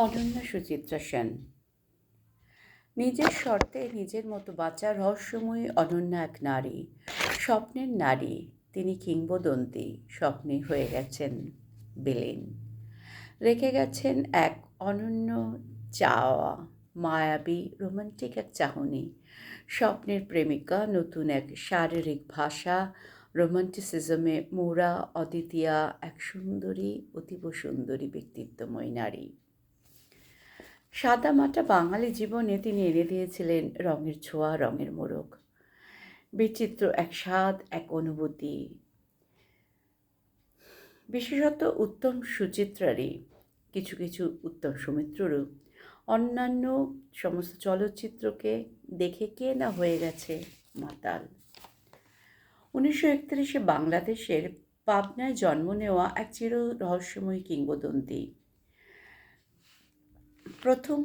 অনন্যা সুচিত্রা সেন। নিজের শর্তে নিজের মতো বাঁচার রহস্যময়ী অনন্যা এক নারী, স্বপ্নের নারী। তিনি কিংবদন্তি, স্বপ্নে হয়ে গেছেন বিলীন, রেখে গেছেন এক অনন্য চাওয়া, মায়াবী রোমান্টিক এক চাহনি, স্বপ্নের প্রেমিকা, নতুন এক শারীরিক ভাষা, রোমান্টিসিজমে মোড়া অদ্বিতীয়া এক সুন্দরী, অতীব সুন্দরী ব্যক্তিত্বময় নারী। সাদামাটা বাঙালি জীবনে তিনি এনে দিয়েছিলেন রঙের ছোঁয়া, রঙের মোড়ক, বিচিত্র এক স্বাদ, এক অনুভূতি। বিশেষত উত্তম সুচিত্রারই, কিছু কিছু উত্তম সুমিত্ররও অন্যান্য সমস্ত চলচ্চিত্রকে দেখে কে না হয়ে গেছে মাতাল। 1931 বাংলাদেশের পাবনায় জন্ম নেওয়া এক চির রহস্যময়ী কিংবদন্তি। প্রথম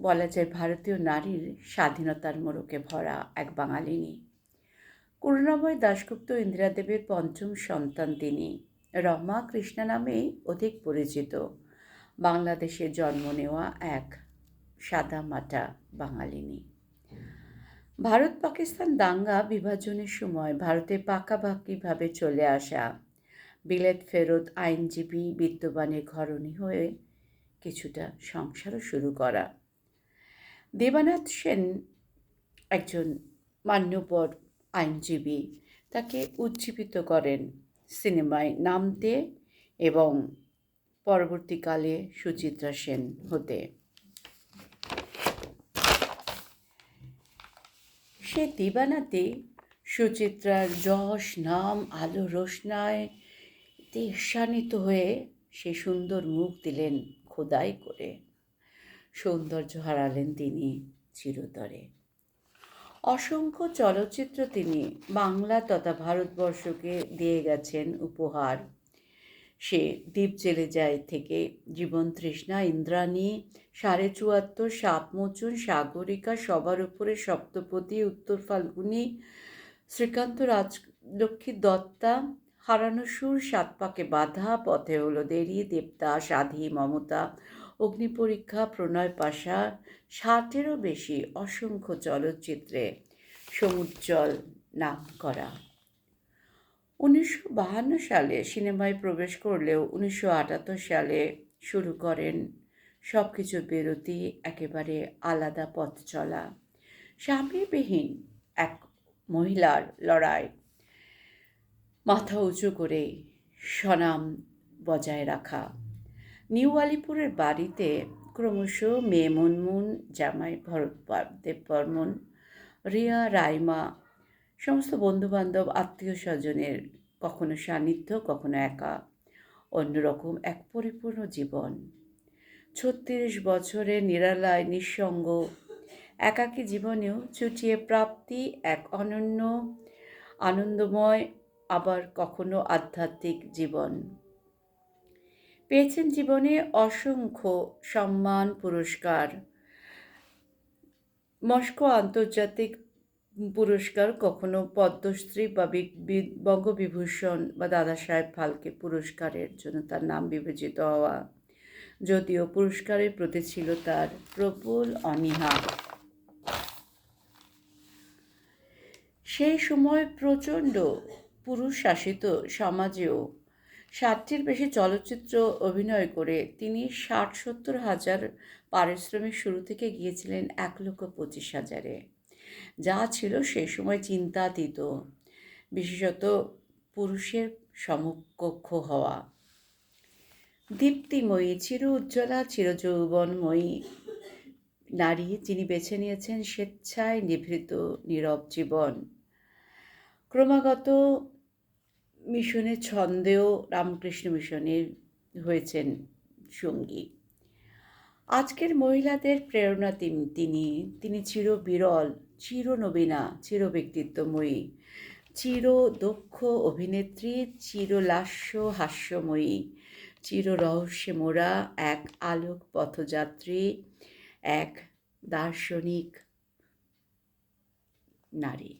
বলা যায় ভারতীয় নারীর স্বাধীনতার মোড়কে ভরা এক বাঙালিনী। করুণাময় দাশগুপ্ত ইন্দিরা দেবীর পঞ্চম সন্তান তিনি। রমা কৃষ্ণা নামেই অধিক পরিচিত। বাংলাদেশে জন্ম নেওয়া এক সাদামাটা বাঙালিনী। ভারত পাকিস্তান দাঙ্গা বিভাজনের সময় ভারতে পাকাপাকিভাবে চলে আসা, বিলেত ফেরত আইনজীবী বিত্তবানের ঘরণী হয়ে কিছুটা সংসারও শুরু করা। দেবানাথ সেন একজন মান্যবর আইনজীবী, তাকে উজ্জীবিত করেন সিনেমায় নাম দিয়ে এবং পরবর্তীকালে সুচিত্রা সেন হতে। সে দিবানাতে সুচিত্রার যশ, নাম, আলো রোশনায় ঈর্ষান্বিত হয়ে সে সুন্দর মুখ দিলেন খোদাই করে। সৌন্দর্য হারালেন তিনি চিরতরে। অসংখ্য চলচ্চিত্র তিনি বাংলা তথা ভারতবর্ষকে দিয়ে গেছেন উপহার। সে দ্বীপ জেলে যায় থেকে জীবন তৃষ্ণা, ইন্দ্রাণী, 74.5, সাপমোচন, সাগরিকা, সবার উপরে, সপ্তপদী, উত্তর ফাল্গুনী, শ্রীকান্ত রাজলক্ষ্মী দত্তা, হারানো সুর, সাত পাকে বাঁধা, পথে হলো দেরি, দেবদাস, আধি, মমতা, অগ্নিপরীক্ষা, প্রণয় পাশা, 60-এরও বেশি অসংখ্য চলচ্চিত্রে সমুজ্জ্বল নাম করা। 1952 সালে সিনেমায় প্রবেশ করলেও 1978 সালে শুরু করেন সব কিছুর বিরতি, একেবারে আলাদা পথ চলা। স্বামীবিহীন এক মহিলার লড়াই, মাথা উঁচু করে স্বনাম বজায় রাখা। নিউ আলিপুরের বাড়িতে ক্রমশ মেয়ে মুনমুন, জামাই ভরত দেববর্মন, রিয়া, রাইমা, সমস্ত বন্ধুবান্ধব, আত্মীয় স্বজনের কখনো সান্নিধ্য, কখনো একা, অন্যরকম এক পরিপূর্ণ জীবন। 36 বছরের নিরালায় নিঃসঙ্গ একাকী জীবনেও চুটিয়ে প্রাপ্তি এক অনন্য আনন্দময়, আবার কখনো আধ্যাত্মিক জীবন। পেয়েছেন জীবনে অসংখ্য সম্মান, পুরস্কার, মস্কো আন্তর্জাতিক পুরস্কার, কখনো পদ্মশ্রী বা বঙ্গবিভূষণ বা দাদা সাহেব ফালকে পুরস্কারের জন্য তার নাম বিবেচিত হওয়া, যদিও পুরস্কারের প্রতি ছিল তার প্রবল অনীহা। সেই সময় প্রচণ্ড পুরুষ শাসিত সমাজেও 60-টির বেশি চলচ্চিত্র অভিনয় করে তিনি 60-70 হাজার পারিশ্রমিক শুরু থেকে গিয়েছিলেন 1,25,000-এ, যা ছিল সেই সময় চিন্তাতীত, বিশেষত পুরুষের সমকক্ষ হওয়া। দীপ্তিময়ী, চির উজ্জ্বলা, চিরযৌবনময়ী নারী, যিনি বেছে নিয়েছেন স্বেচ্ছায় নিভৃত নীরব জীবন। ক্রমাগত মিশনের ছন্দেও রামকৃষ্ণ মিশনের হয়েছেন সঙ্গী। আজকের মহিলাদের প্রেরণা তিনি চির বিরল, চির নবীনা, চির ব্যক্তিত্বময়ী, চির দক্ষ অভিনেত্রী, চিরলাস্য হাস্যময়ী, চির রহস্যে মোড়া এক আলোক পথযাত্রী, এক দার্শনিক নারী।